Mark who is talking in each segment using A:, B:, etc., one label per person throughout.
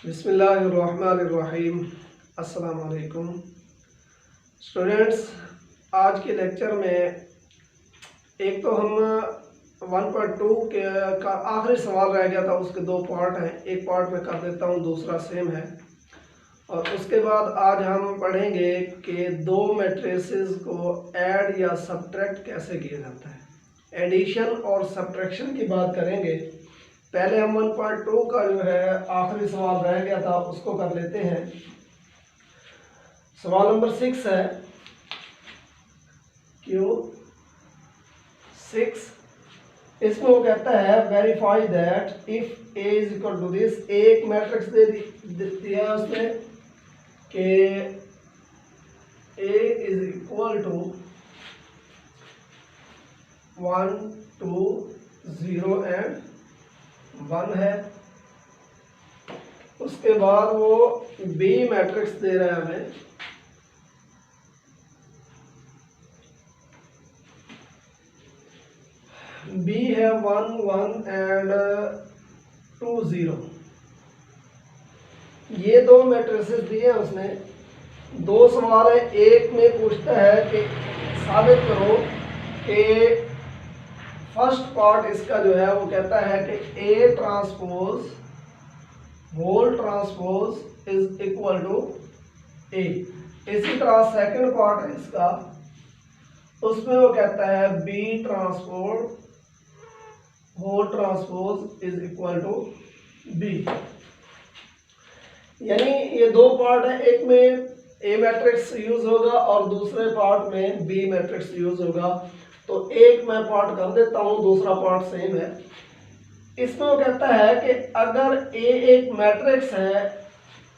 A: बिस्मिल्लाहिर्रहमानिर्रहीम। अस्सलाम वालेकुम स्टूडेंट्स। आज के लेक्चर में एक तो हम 1.2 के का आखिरी सवाल रह गया था, उसके दो पार्ट हैं। एक पार्ट में कर देता हूँ, दूसरा सेम है। और उसके बाद आज हम पढ़ेंगे कि दो मैट्रिसेस को ऐड या सब्ट्रैक्ट कैसे किया जाता है। एडिशन और सब्ट्रैक्शन की बात करेंगे। पहले हम 1.2 का जो है आखिरी सवाल रह गया था, उसको कर लेते हैं। सवाल नंबर 6 है, Q6। इसमें वो कहता है verify that if A is equal to this. एक मैट्रिक्स दे दिया है उसने कि A is equal to 1 2 0 and 1 है। उसके बाद वो बी मैट्रिक्स दे रहा है हमें, बी है 1 1 एंड 2 0। ये दो मैट्रिसेस दिए हैं उसने। दो सवाल है। एक में पूछता है कि साबित करो कि फर्स्ट पार्ट इसका जो है वो कहता है कि A transpose whole transpose is equal to A. इसी तरह सेकंड पार्ट है इसका, उसमें वो कहता है B transpose whole transpose is equal to B. यानी ये दो पार्ट है, एक में ए मैट्रिक्स यूज होगा और दूसरे पार्ट में बी मैट्रिक्स यूज होगा। तो एक मैं पार्ट कर देता हूं, दूसरा पार्ट सेम है। इसमें वो कहता है कि अगर ए एक मैट्रिक्स है,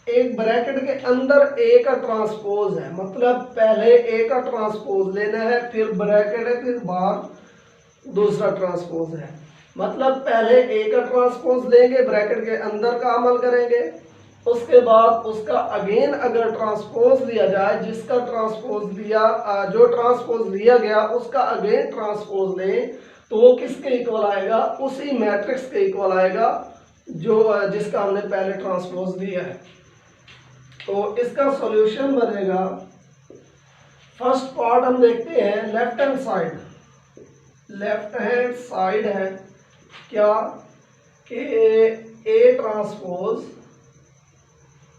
A: एक ब्रैकेट के अंदर ए का ट्रांसपोज है, मतलब पहले ए का ट्रांसपोज लेना है, फिर ब्रैकेट है, फिर बाहर दूसरा ट्रांसपोज है। मतलब पहले ए का ट्रांसपोज लेंगे, ब्रैकेट के अंदर का अमल करेंगे, उसके बाद उसका अगेन अगर ट्रांसपोज लिया जाए, जिसका ट्रांसपोज लिया, जो ट्रांसपोज लिया गया उसका अगेन ट्रांसपोज लें, तो वो किसके इक्वल आएगा? उसी मैट्रिक्स के इक्वल आएगा जो जिसका हमने पहले ट्रांसपोज लिया है। तो इसका सॉल्यूशन बनेगा, फर्स्ट पार्ट हम देखते हैं left hand side. Left hand side है क्या कि ए ट्रांसपोज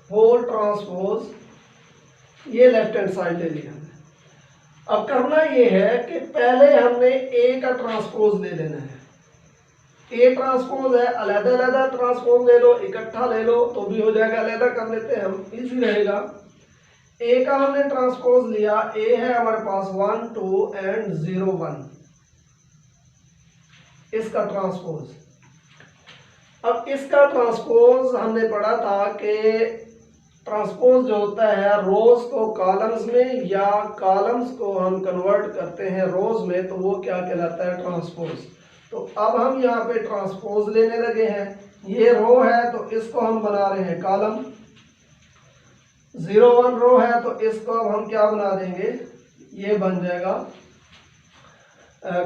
A: होल ट्रांसपोज, ये लेफ्ट हैंड साइड ले लिया हमने। अब करना ये है कि पहले हमने ए का ट्रांसपोज ले लेना है। ए ट्रांसपोज है, अलग अलग ट्रांसपोज ले लो, इकट्ठा ले लो तो भी हो जाएगा, अलग कर लेते हैं हम, इजी रहेगा। ए का हमने ट्रांसपोज लिया, ए है हमारे पास 1 2 एंड 0 1, इसका ट्रांसपोज। अब इसका ट्रांसपोज हमने पढ़ा था कि ट्रांसपोज जो होता है रोज को कॉलम्स में या कॉलम्स को हम कन्वर्ट करते हैं रोज में, तो वो क्या कहलाता है? ट्रांसपोज। तो अब हम यहाँ पे ट्रांसपोज लेने लगे हैं। ये रो है तो इसको हम बना रहे हैं कॉलम, 0 1 रो है तो इसको अब हम क्या बना देंगे? ये बन जाएगा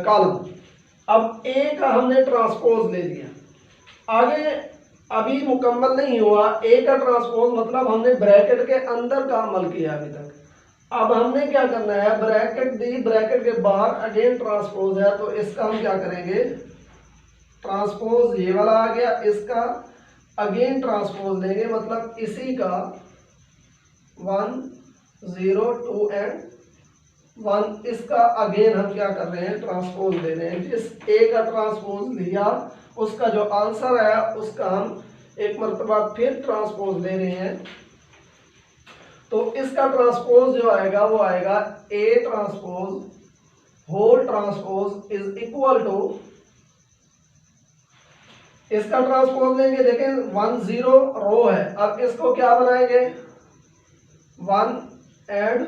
A: कॉलम। अब ए का हमने ट्रांसपोज ले लिया। आगे अभी मुकम्मल नहीं हुआ ए का ट्रांसपोज, मतलब हमने ब्रैकेट के अंदर का अमल किया अभी तक। अब हमने क्या करना है? ब्रैकेट दी, ब्रैकेट के बाहर अगेन ट्रांसपोज है, तो इसका हम क्या करेंगे? ट्रांसपोज ये वाला आ गया, इसका अगेन ट्रांसपोज लेंगे, मतलब इसी का 1 0 2 एंड 1, इसका अगेन हम क्या कर रहे हैं? ट्रांसपोज ले रहे हैं। जिस ए का ट्रांसपोज लिया उसका जो आंसर है उसका हम एक मरतबा फिर ट्रांसपोज ले रहे हैं। तो इसका ट्रांसपोज जो आएगा वो आएगा A transpose whole transpose is equal to, इसका ट्रांसपोज लेंगे, देखें 1 0 रो है, अब इसको क्या बनाएंगे? 1 एंड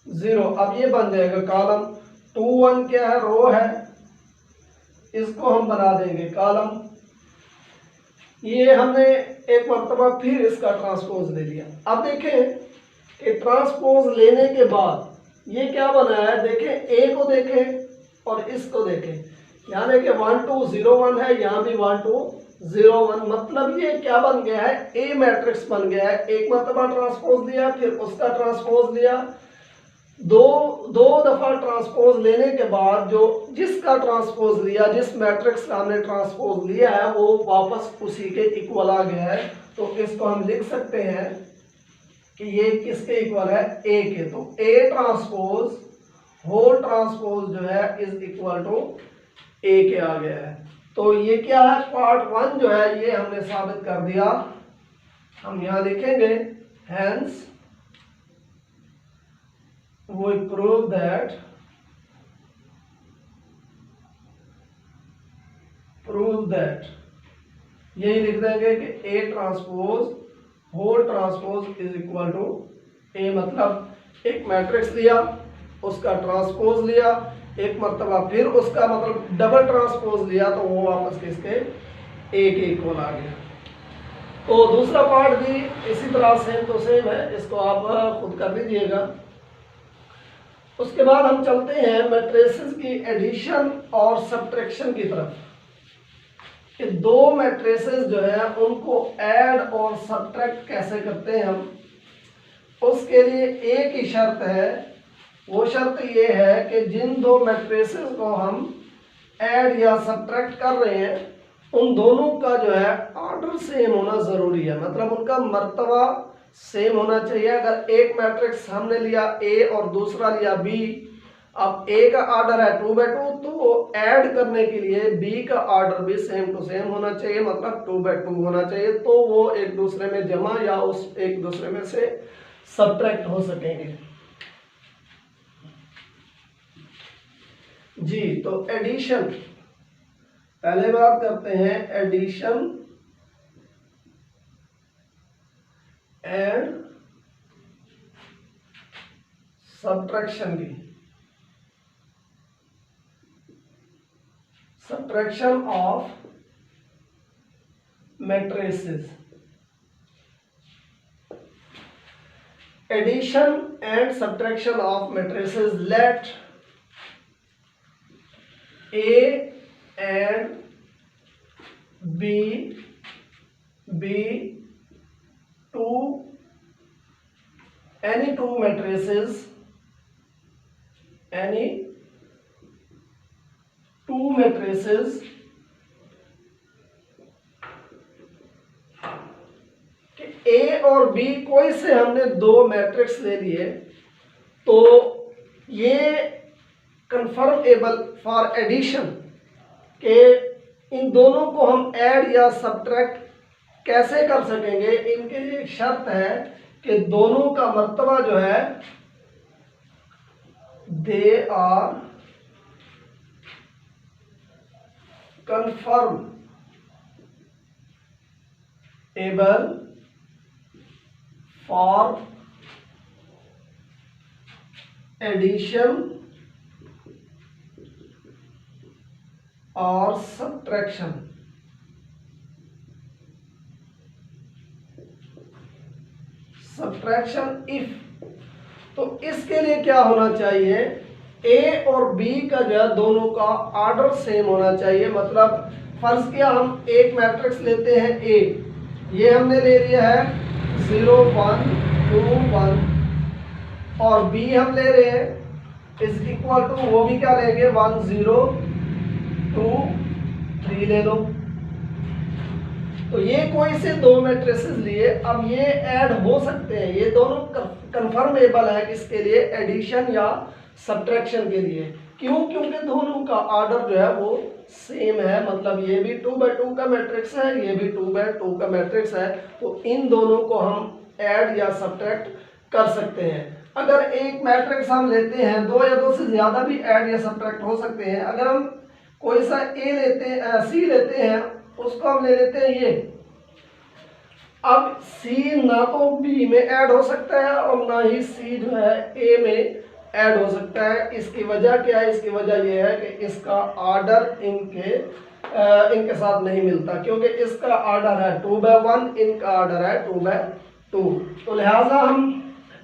A: 0, अब ये बन जाएगा कॉलम। 2 1 क्या है? रो है, इसको हम बना देंगे कॉलम। ये हमने एक मरतबा फिर इसका ट्रांसपोज ले लिया। अब देखें कि ट्रांसपोज लेने के बाद ये क्या बना है? देखें, ए को देखें और इसको देखें, यहाँ देखिए 1 2 0 1 है, यहाँ भी 1 2 0 1, मतलब ये क्या बन गया है, ए मैट्रिक्स बन गया है। एक मरतबा ट्रांसपोज लिया, फिर उसका ट्रांसपोज लिया, दो दफा ट्रांसपोज लेने के बाद जो जिसका ट्रांसपोज लिया, जिस मैट्रिक्स का हमने ट्रांसपोज लिया है, वो वापस उसी के इक्वल आ गया है। तो इसको हम लिख सकते हैं कि ये किसके इक्वल है, ए के। तो ए ट्रांसपोज होल ट्रांसपोज जो है इज इक्वल टू ए के आ गया है। तो ये क्या है, पार्ट 1 जो है ये हमने साबित कर दिया। हम यहां लिखेंगे हेंस we prove that यही लिख देंगे कि A transpose whole transpose is equal to A, मतलब एक मैट्रिक्स लिया, उसका ट्रांसपोज लिया, एक मरतबा फिर उसका मतलब डबल ट्रांसपोज लिया, तो वो वापस किसके, ए के इक्वल आ गया। तो दूसरा पार्ट भी इसी तरह सेम तो सेम है, इसको आप खुद कर लीजिएगा। उसके बाद हम चलते हैं मैट्रिसेस की एडिशन और सब्ट्रैक्शन की तरफ, कि दो मैट्रिसेस जो है उनको ऐड और सब्ट्रैक्ट कैसे करते हैं हम। उसके लिए एक ही शर्त है, वो शर्त ये है कि जिन दो मैट्रिसेस को हम ऐड या सब्ट्रैक्ट कर रहे हैं, उन दोनों का जो है ऑर्डर सेम होना ज़रूरी है, मतलब उनका मर्तबा सेम होना चाहिए। अगर एक मैट्रिक्स हमने लिया ए और दूसरा लिया बी, अब ए का ऑर्डर है 2/2, तो ऐड करने के लिए बी का ऑर्डर भी सेम टू सेम होना चाहिए, मतलब 2/2 होना चाहिए, तो वो एक दूसरे में जमा या उस एक दूसरे में से सब्ट्रैक्ट हो सकेंगे। जी, तो एडिशन पहले बात करते हैं, एडिशन एंड सब्ट्रैक्शन की। Subtraction of matrices, addition and subtraction of matrices. Let A and B be any two matrices, कि A और B कोई से हमने दो मैट्रिक्स ले लिए, तो ये कन्फर्मेबल फॉर एडिशन, के इन दोनों को हम ऐड या सब्ट्रैक्ट कैसे कर सकेंगे। इनके लिए एक शर्त है कि दोनों का मर्तबा जो है they are conformable for addition और सब्ट्रैक्शन। सब्ट्रैक्शन इफ, तो इसके लिए क्या होना चाहिए, ए और बी का जो है दोनों का ऑर्डर सेम होना चाहिए। मतलब फर्ज किया हम एक मैट्रिक्स लेते हैं ए, ये हमने ले लिया है 0 1 2 1, और बी हम ले रहे हैं इज इक्वल टू, वो भी क्या लेंगे 1 0 2 3 ले लो। तो ये कोई से दो मैट्रिसेस लिए, अब ये ऐड हो सकते हैं, ये दोनों कंफर्मेबल है किसके लिए, एडिशन या सब्ट्रैक्शन के लिए। क्यों, क्योंकि दोनों का ऑर्डर जो है वो सेम है, मतलब ये भी 2/2 का मैट्रिक्स है, ये भी 2/2 का मैट्रिक्स है, तो इन दोनों को हम ऐड या सब्ट्रैक्ट कर सकते हैं। अगर एक मैट्रिक्स हम लेते हैं, दो या दो से ज्यादा भी ऐड या सब्ट्रैक्ट हो सकते हैं। अगर हम कोई सा ए लेते हैं, सी लेते हैं, उसको हम ले लेते हैं ये, अब सी ना तो बी में ऐड हो सकता है और ना ही सी जो है ए में ऐड हो सकता है। इसकी वजह क्या है, इसकी वजह यह है कि इसका ऑर्डर इनके साथ नहीं मिलता, क्योंकि इसका ऑर्डर है 2/1, इनका ऑर्डर है 2/2। तो लिहाजा हम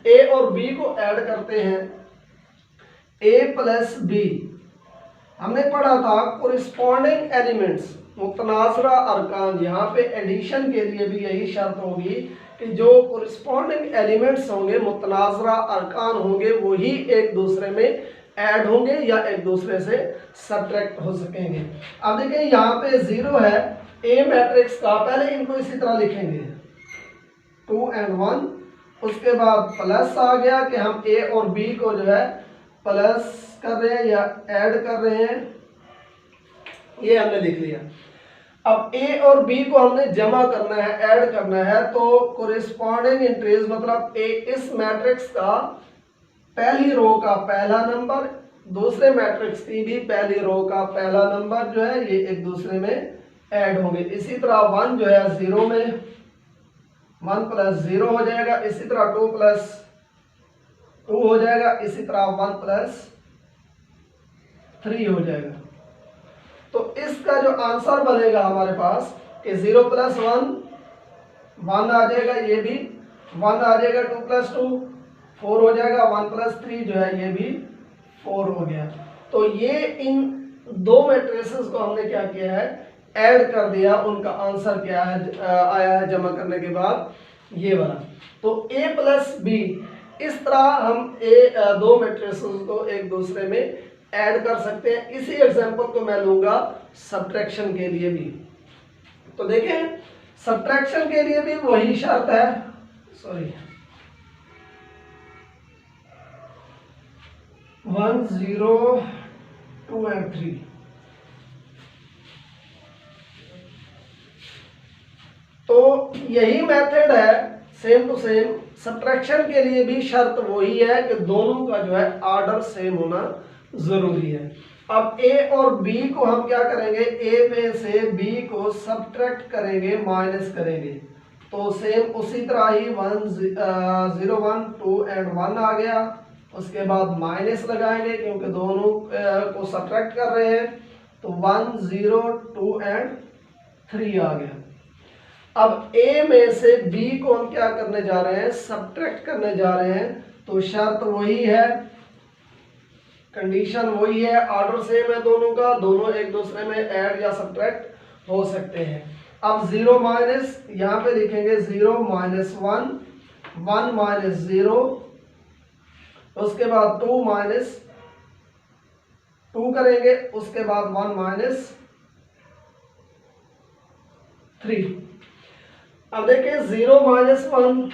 A: ए और बी को ऐड करते हैं। ए प्लस बी हमने पढ़ा था कोरिस्पॉन्डिंग एलिमेंट्स, मुतनाज़रा अरकान, यहाँ पे एडिशन के लिए भी यही शर्त होगी कि जो कोरिस्पॉन्डिंग एलिमेंट्स होंगे, मुतनाज़रा अरकान होंगे, वही एक दूसरे में ऐड होंगे या एक दूसरे से सब्ट्रैक्ट हो सकेंगे। अब देखिए यहाँ पे 0 है ए मैट्रिक्स का, पहले इनको इसी तरह लिखेंगे 2 और 1, उसके बाद प्लस आ गया कि हम ए और बी को जो है प्लस कर रहे हैं या ऐड कर रहे हैं, ये हमने लिख लिया। अब ए और बी को हमने जमा करना है, ऐड करना है, तो कोरिस्पॉन्डिंग एंट्रीज मतलब ए इस मैट्रिक्स का पहली रो का पहला नंबर, दूसरे मैट्रिक्स की भी पहली रो का पहला नंबर जो है ये एक दूसरे में ऐड होंगे। इसी तरह 1 जो है 0 में 1 + 0 हो जाएगा, इसी तरह 2 + 2 हो जाएगा, इसी तरह 1 + 3 हो जाएगा। तो इसका जो आंसर बनेगा हमारे पास कि 0 + 1 1 आ जाएगा, ये भी 1 आ जाएगा, 2 + 2 4 हो जाएगा, 1 + 3 जो है ये भी 4 हो गया। तो ये इन दो मैट्रिसेस को हमने क्या किया है, ऐड कर दिया, उनका आंसर क्या है आया है जमा करने के बाद ये वाला। तो a + b, इस तरह हम दो मैट्रिसेस को एक दूसरे में ऐड कर सकते हैं। इसी एग्जांपल को मैं लूंगा सब्ट्रैक्शन के लिए भी। तो देखें सब्ट्रैक्शन के लिए भी वही शर्त है, सॉरी 1 0 2 और 3। तो यही मेथड है सेम टू सेम। सब्ट्रैक्शन के लिए भी शर्त वही है कि दोनों का जो है ऑर्डर सेम होना जरूरी है। अब a और b को हम क्या करेंगे, a में से b को सब्ट्रैक्ट करेंगे, माइनस करेंगे। तो सेम उसी तरह ही 1 0 1 2 और 1 आ गया, उसके बाद माइनस लगाएंगे क्योंकि दोनों को सब्ट्रैक्ट कर रहे हैं। तो 1 0 2 और 3 आ गया। अब a में से b को हम क्या करने जा रहे हैं, सब्ट्रैक्ट करने जा रहे हैं। तो शर्त वही है, कंडीशन वही है, ऑर्डर सेम है दोनों का, दोनों एक दूसरे में ऐड या सब्ट्रैक्ट हो सकते हैं। अब 0 माइनस यहाँ पे लिखेंगे 0 - 1 1 - 0, उसके बाद 2 - 2 करेंगे, उसके बाद 1 - 3। अब देखिए 0 - 1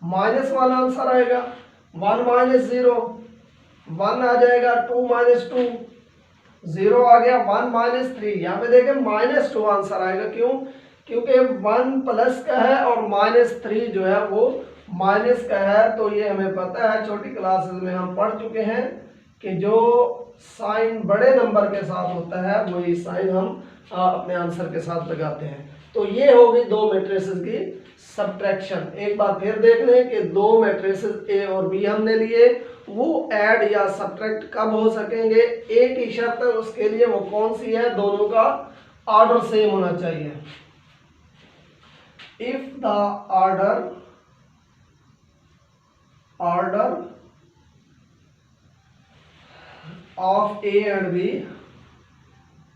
A: -1 आंसर आएगा, 1 - 0 1 आ जाएगा, 2 - 2 0 आ गया, 1 - 3। यहाँ पे देखें -2 आंसर आएगा। क्यों? क्योंकि 1 प्लस का है और -3 जो है वो माइनस का है। तो ये हमें पता है, छोटी क्लासेस में हम पढ़ चुके हैं कि जो साइन बड़े नंबर के साथ होता है वही साइन हम अपने आंसर के साथ लगाते हैं। तो ये होगी दो मैट्रिसेस की सब्ट्रैक्शन। एक बार फिर देख लें कि दो मैट्रिसेस ए और बी हमने लिए, वो ऐड या सब्ट्रैक्ट कब हो सकेंगे, एक ही शर्त है उसके लिए, वो कौन सी है, दोनों का ऑर्डर सेम होना चाहिए। If the order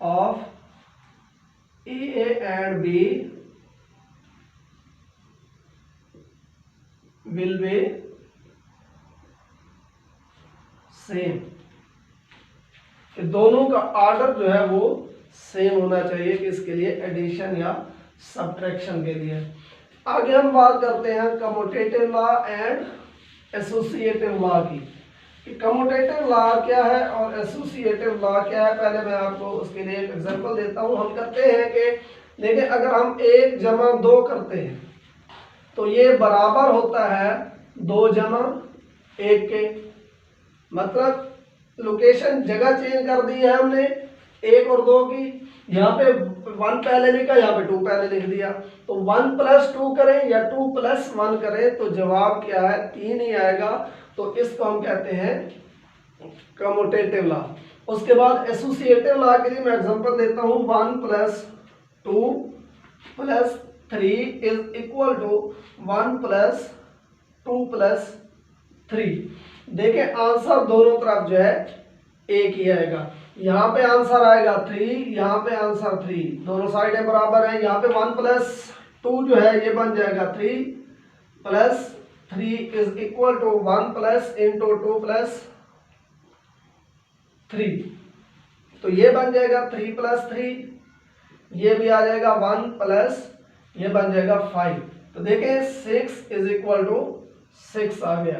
A: of A and B will be same, कि दोनों का ऑर्डर जो है वो सेम होना चाहिए, कि इसके लिए एडिशन या सब्ट्रैक्शन के लिए। आगे हम बात करते हैं commutative law and associative law की, कि कम्यूटेटिव लॉ क्या है और एसोसिएटिव लॉ क्या है। पहले मैं आपको उसके लिए एक एग्जांपल देता हूं। हम करते हैं कि देखिए, अगर हम 1 जमा 2 करते हैं तो ये बराबर होता है 2 जमा 1 के। मतलब लोकेशन जगह चेंज कर दी है हमने 1 और 2 की। यहाँ पे 1 पहले लिखा, यहाँ पे 2 पहले लिख दिया। तो 1 + 2 करें या 2 + 1 करें तो जवाब क्या है, 3 ही आएगा। तो इसको हम कहते हैं कम्यूटेटिव लॉ। उसके बाद एसोसिएटिव लॉ के लिए मैं एग्जांपल देता हूँ। 1 + 2 + 3 = 1 + 2 + 3। देखें आंसर दोनों तरफ जो है एक ही आएगा। यहाँ पे आंसर आएगा 3, यहाँ पे आंसर 3, दोनों साइडें बराबर हैं। यहाँ पे 1 + 2 जो है ये बन जाएगा 3 + 3 इज इक्वल टू 1 + इंटू 2 + 3, तो ये बन जाएगा 3 + 3, ये भी आ जाएगा 1 + ये बन जाएगा 5। तो देखें 6 इज इक्वल टू 6 आ गया।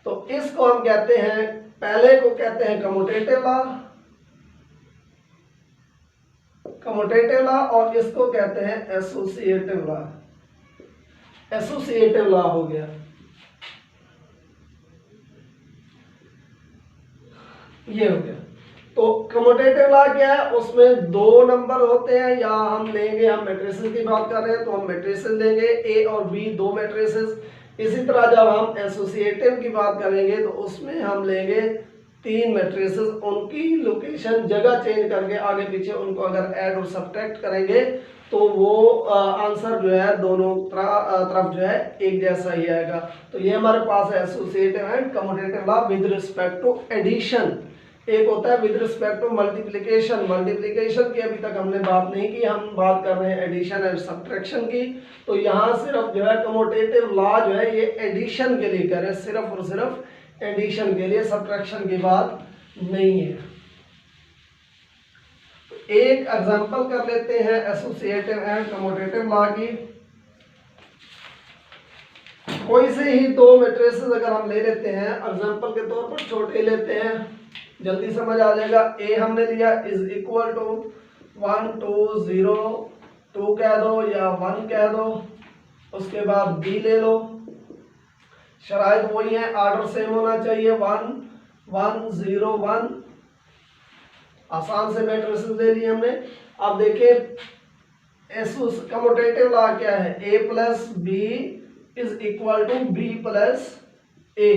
A: तो इसको हम कहते हैं, पहले को कहते हैं कम्यूटेटिव लॉ और इसको कहते हैं एसोसिएटिव लॉ। एसोसिएटिव लॉ हो गया ये हो गया। तो कम्यूटेटिव लॉ क्या है, उसमें 2 नंबर होते हैं, या हम लेंगे, हम मैट्रिसेस की बात कर रहे हैं तो हम मैट्रिसेस लेंगे ए और बी, 2 मैट्रिसेस। इसी तरह जब हम एसोसिएटिव की बात करेंगे तो उसमें हम लेंगे 3 मैट्रिसेस, उनकी लोकेशन जगह चेंज करके आगे पीछे उनको अगर ऐड और सब्ट्रैक्ट करेंगे तो वो आंसर जो है दोनों तरफ जो है एक जैसा ही आएगा। तो ये हमारे पास है associative and commutative law with respect to addition. एक होता है with respect to multiplication. Multiplication की अभी तक हमने बात नहीं की, हम बात कर रहे हैं एडिशन एंड सब्ट्रैक्शन की। तो यहाँ सिर्फ जो है कम्यूटेटिव लॉ जो है ये एडिशन के लिए करें, सिर्फ और सिर्फ एडिशन के लिए, सब्ट्रैक्शन की बात नहीं है। एक एग्जांपल कर लेते हैं एसोसिएटिव एंड कम्यूटेटिव लॉ की। कोई से ही 2 मैट्रिसेस अगर हम ले लेते हैं, एग्जांपल के तौर पर छोटे लेते हैं, जल्दी समझ आ जाएगा। ए हमने लिया इज इक्वल टू 1 2 0 2 कह दो या 1 कह दो, उसके बाद बी ले लो, शराइत वही है, ऑर्डर सेम होना चाहिए, 1 1 0 1, आसान से मैट्रिसेस ले लिए हमने। अब देखिए कम्यूटेटिव लॉ क्या है, a + b is equal to b + a।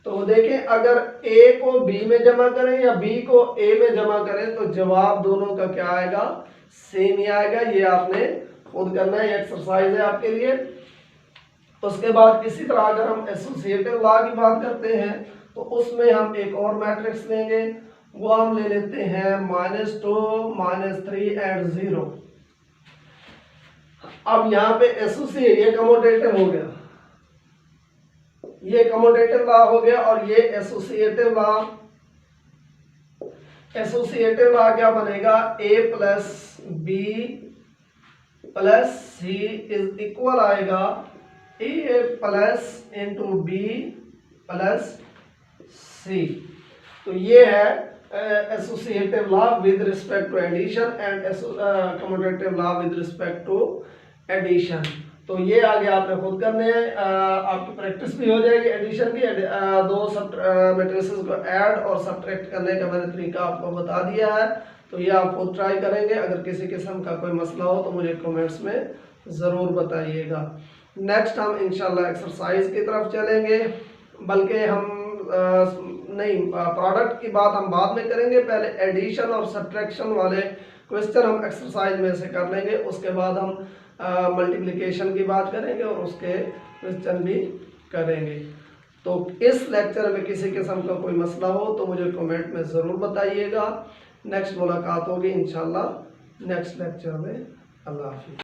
A: तो देखें अगर a को b में जमा करें या b को a में जमा करें तो जवाब दोनों का क्या आएगा, सेम ही आएगा। ये आपने खुद करना है, एक्सरसाइज है आपके लिए। उसके बाद इसी तरह अगर हम एसोसिएटिव लॉ की बात करते हैं तो उसमें हम एक और मैट्रिक्स लेंगे, वो हम ले लेते हैं -2 -3 एंड 0। अब यहाँ पे एसोसिएट, ये कम्यूटेटिव हो गया, ये कम्यूटेटिव लॉ हो गया, और ये एसोसिएटिव लॉ। एसोसिएटिव लॉ क्या बनेगा, a + b + c is equal आएगा a + इंटू b + c। तो ये है associative law with respect to addition and commutative law with respect to addition. तो ये आगे आपने खुद करने हैं, आपकी प्रैक्टिस भी हो जाएगी एडिशन की। 2 मैट्रिसेस को ऐड और सब्ट्रैक्ट करने का मैंने तरीका आपको बता दिया है, तो ये आप खुद ट्राई करेंगे। अगर किसी किस्म का कोई मसला हो तो मुझे कमेंट्स में ज़रूर बताइएगा। नेक्स्ट हम इंशाल्लाह एक्सरसाइज की तरफ चलेंगे, बल्कि हम प्रोडक्ट की बात हम बाद में करेंगे। पहले एडिशन और सब्ट्रैक्शन वाले क्वेश्चन हम एक्सरसाइज में से कर लेंगे, उसके बाद हम मल्टीप्लिकेशन की बात करेंगे और उसके क्वेश्चन भी करेंगे। तो इस लेक्चर में किसी किस्म का कोई मसला हो तो मुझे कमेंट में ज़रूर बताइएगा। नेक्स्ट मुलाकात होगी इंशाल्लाह नेक्स्ट लेक्चर में। अल्लाह हाफिज़।